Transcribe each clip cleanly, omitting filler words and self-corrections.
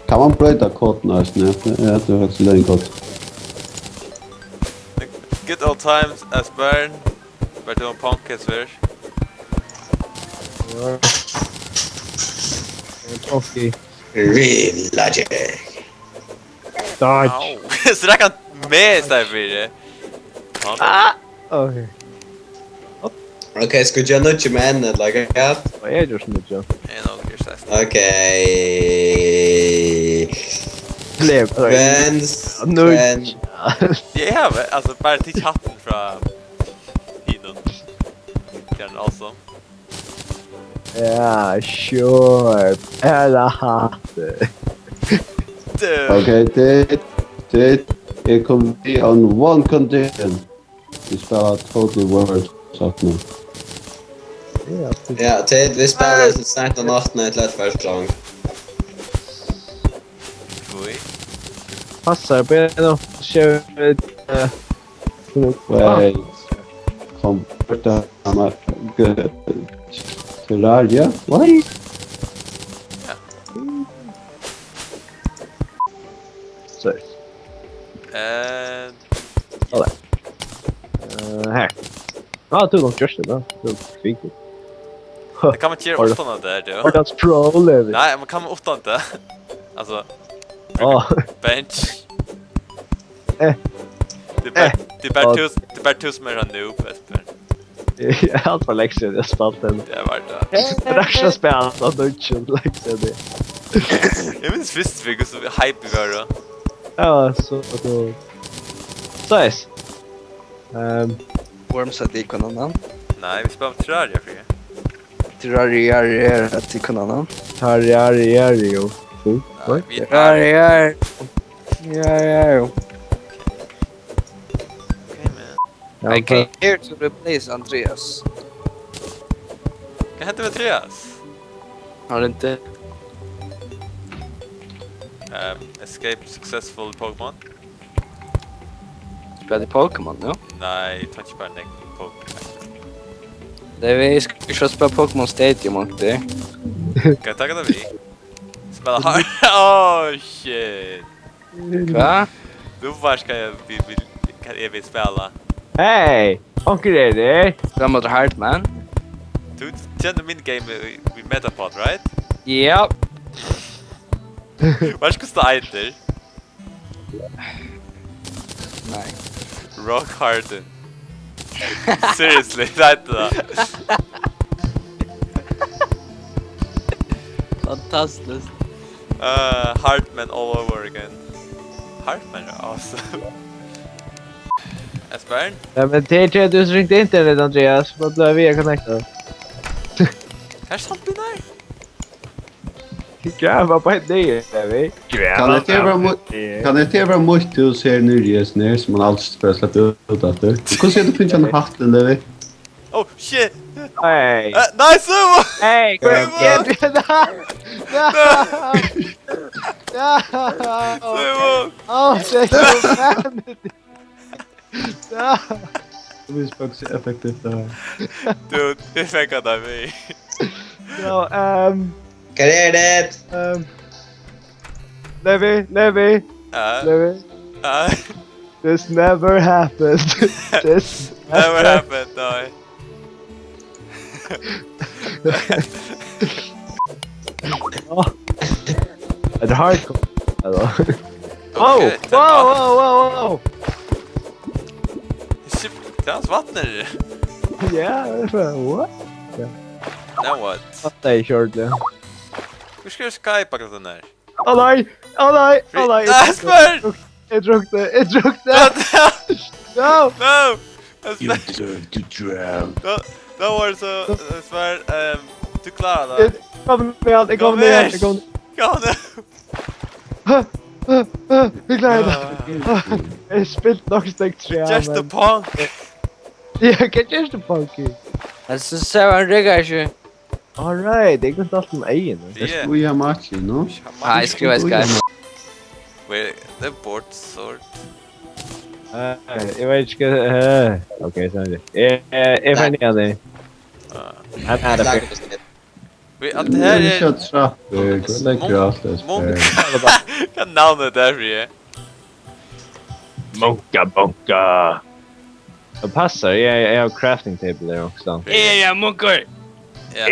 Kan man bröta koden nästan? Jag tror faktiskt det är en kod. Good old times as burn. But don't punk as well. Okej. Real logic. Dodge. Så där kan med sig för det. Okej. Okay, skulle jag nödja med en eller vad? Vad är det som du gör? En av er sätt. Okej. Blev. Friends. Nudge. Ja, alltså bara till chatten från Idon. Kan alltså. Ja, sure. Eller hatt. Okej, det kommer bli on one condition. Vi spelar totally world sak nu. Ja, vi spelar till snart och natten ett lätt första gång. Oj. Passar på det då. Kör Wait. Kom borta med Terraria. What? Så. Här. Ja, du långt just det då. Du fick det. Det kan man inte göra 8 där då. Och that's pro level. Nej, man kan med 8 inte. Alltså bench. Det är bara tusen mer än noob, Espen. Allt var läxor jag spalt den. Det är värt det. Raxa spelat av Dungeon läxor det. Jag minns först vi går så hype vi var då. Ja, så då. Så är det. Worms att ikonen. Nej, vi spelar med Terraria för det. Terraria är att ikonen. Terraria. Terraria. Ja. I came here to replace Andreas. Kan heta med Andreas? Har du inte? Escape successful Pokémon? Spelade Pokémon nu? Nej, touch bara negativ Pokémon. Det är vi ska spela Pokémon Stadium och det. Kan jag tagga det vi? Spela här. Oh shit. Va? Då var ska jag vill spela. Hej! Onkel det. Spela mot Heartman. Du kände min game med Metapod, right? Yep. Var ska stå inte? Nej. Rock Harden. Seriously, that's that. Fantastiskt. Heartman all over again. Heartman är awesome. Esbjörn? Ja, men TJ, du ringde internet Andreas. Vad blev vi connectad? Kanske sant blir där? Gräva på ett del, är vi? Kan det vara mycket du ser nyligen ner som man alltid spelar släppt ut att du? Hur ser du finns en hatten där vi? Oh shit! Hey! Nice! Hey! Sumo! Oh, det är vanligt! Det blir faktiskt effektivt det här. Dude, det fängade av mig. No, Karriäret! Levi. This never happened. This never happened, no. Ett hardcore. Whoa! Shit, det är hans vatten i det. Yeah, what? Now what? What they shortly. Hur ska du skypa den där? Oh nej! Asper! Jag drunknade! No! No! You deserve to drown. Då var det så svär, du klarar det. Kom ner! Kom nu! Vi klarar det! Jag har spilt nog stängt tre. Just a punk! Jag kan just a punky. Alltså så han reggar ju. Alright, det går inte alltid med egen. Det skulle jag matcha, no? Nej, skriva Skype. Wait, the board sort. Jag vet inte. Okej, så är det. Är fan ner det. Han hade Att det här är är... kött trappor. Det lägger allt det. Munkar. Kan namnet där är. Munka. De passar, jag har crafting table där också. Ja, munkur! Ja.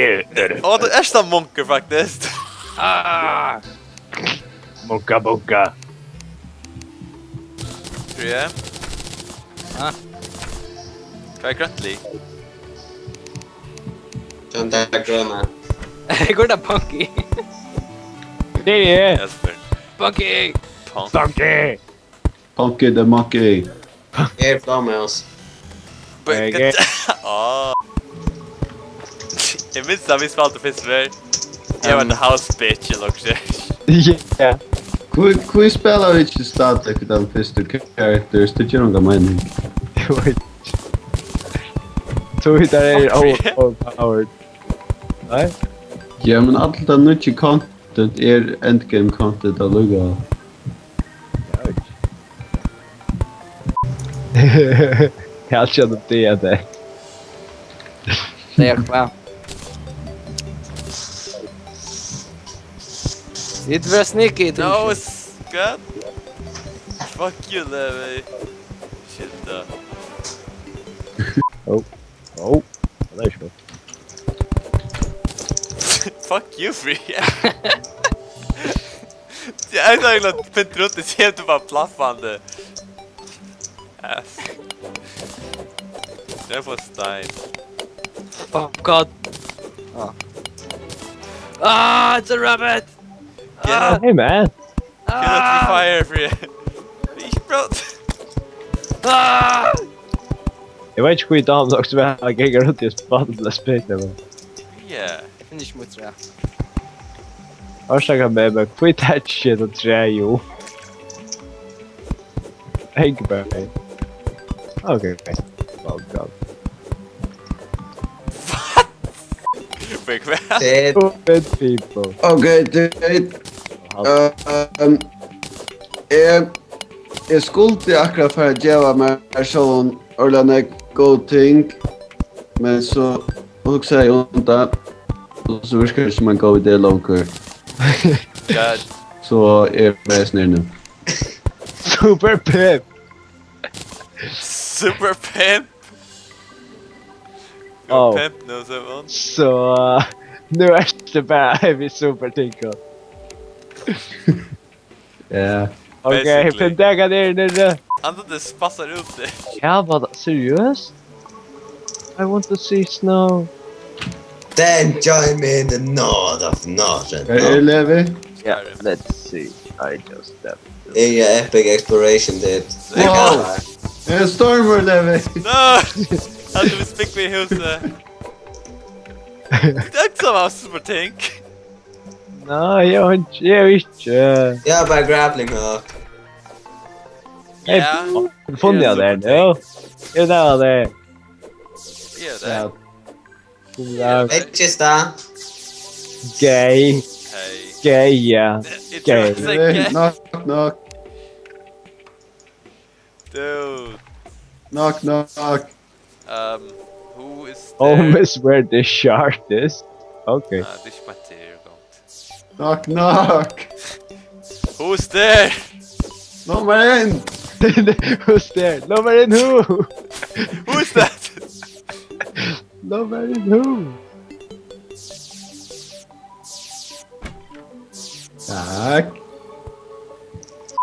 Ja, det är sta munker faktiskt. Munka. Tror jag. Ah. Vad är gröntlig? Den där gröna. Går det punky? Det är Jesper. Punky! Funky! Punky the monkey. Är fram med oss. Okej. Ja. Jag minns att vi spelade Fiskberg. Jag var the house bitch eller också. Ja. Kui spelar inte static den första characters. Det gör någon mening. Så hittar är overpowered. Nej? Ja, men allt det nya content är endgame content att lugga. Jag känner det. Det är bra. Det är för sneaky. No, Scott. Fuck you, Levi. Shit då. Oh. Det är så. Fuck you, Fríði. Jag är inte att pent runt det ser inte bara plaffande. Ass. Det får Stein. Oh god. It's a rabbit! Hey man. Get out the fire, Fríði. Isbrott. Jag vet inte hur damen också vill ha gigga runt i spadet spela. Yeah. Finish mot trä. Orsaka med mig quit that shit och trä ju. Hey bye. Okay. Oh god. Bekvämt. Det Stupid people. Okej, jag skulle akkurat för att göra mig sån ordentlig god ting. Men så också jag inte. Och så verkar det som en god idé långt. God. Så är det ner nu. Super pip. Super pimp. Oh. Pimp knows everyone. Så nu är det bara vi super tinko. Ja. Okej, Basically. pendega ner nu. Antar det spassar ut det. Ja, vad seriöst? I want to see snow. Then join me in the north of Northern. Är det Levi? Yeah, let's see. I just stepped. Epic exploration dude. Wow! En stormer Levi! No! Hade vi spick med i huset. Det är också vad super tänk. Nej, jag är inte. Jag bara grappling hook. Ja. Fann jag där nu? Är det där? Ja, det. Ja. Kista. Gay. Hej. Gay, ja. Gay. Levi, knock. Dude. Knock. Who is there? Home is where the shark is. Okay. Det är spatter gångt. Knock. Who's there? Nummer en! Who's there? Number in who? Who's that? Number in who? Tack.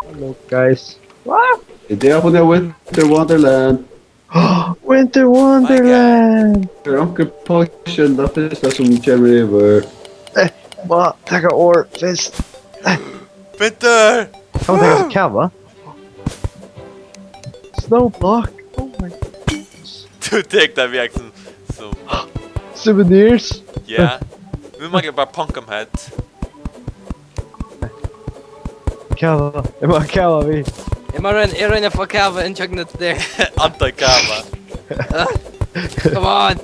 Hello guys. What? Det är på det Winter Wonderland. Winter Wonderland! Det är onkel Potion, det första som kommer över. Vad? Tacka år, fest. Peter! Kan man tänka sig kava? Snowblock? Oh my god. Du tänkte att vi liksom som... Souvenirs? Ja. Nu man kan bara punka med het. Kava. Det var kava vi. Jag röjnar för kava en köknet där. Anti-kava. Come on!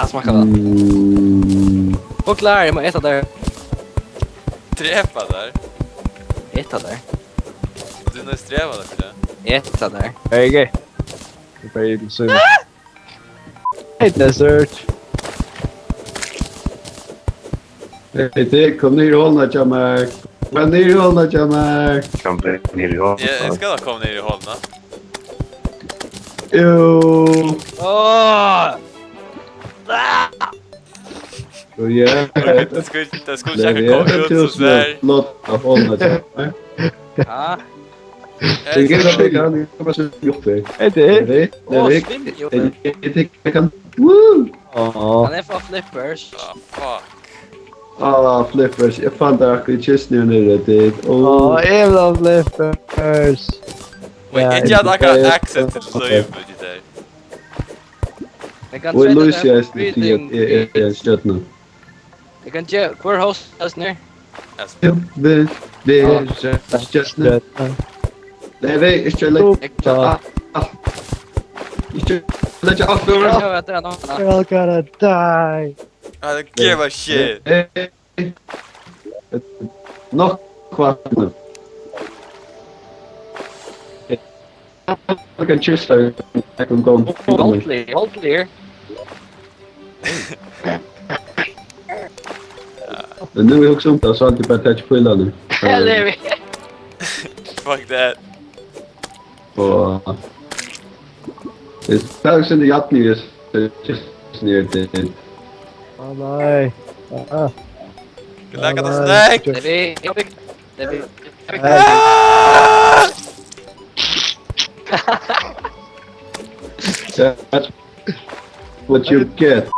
Smakar det. Och klar, jag må äta där. Träffa där. Äta där. Du är strävande för det. Äta där. Okej. Det börjar ju soon. Hey desert. Det kom ner i hålna Jamak. Kom ner i hålna Jamak. Kan bli ner i hål. Jag ska nog komma ner i hålna. Jo. Åh! Och ja. Det skulle säkert komma ut så där. Lotta hålna Jamak. Ja. Det går att bygga han kommer så upp det. Är det? Åh, Det svimjorden. jag kan. Woo! Han är för flippers. Ah, fuck. Flippers. Jag fann det akkurat just nu när det. Jävla flippers. Wait, jag hade akkurat access till söjbudget där. Jag kan Och tvätta Lucia den är stött nu. Jag kan ge kvar hostas nu. Det är stött nu. Nej, vi är stött. Let you off door. Jag vet det. Girl gonna die. I don't give a shit. Nog kvart nu. Jag kan kyssa dig. Jag kan gå. Hold clear. Men nu är jag också inte så alltid bara touch på illa nu. Eller Fuck that. Och det är faktiskt inte jätteniga kyss ner till. Nej. Good luck on the snack. Det vi. Ah! That's what you get.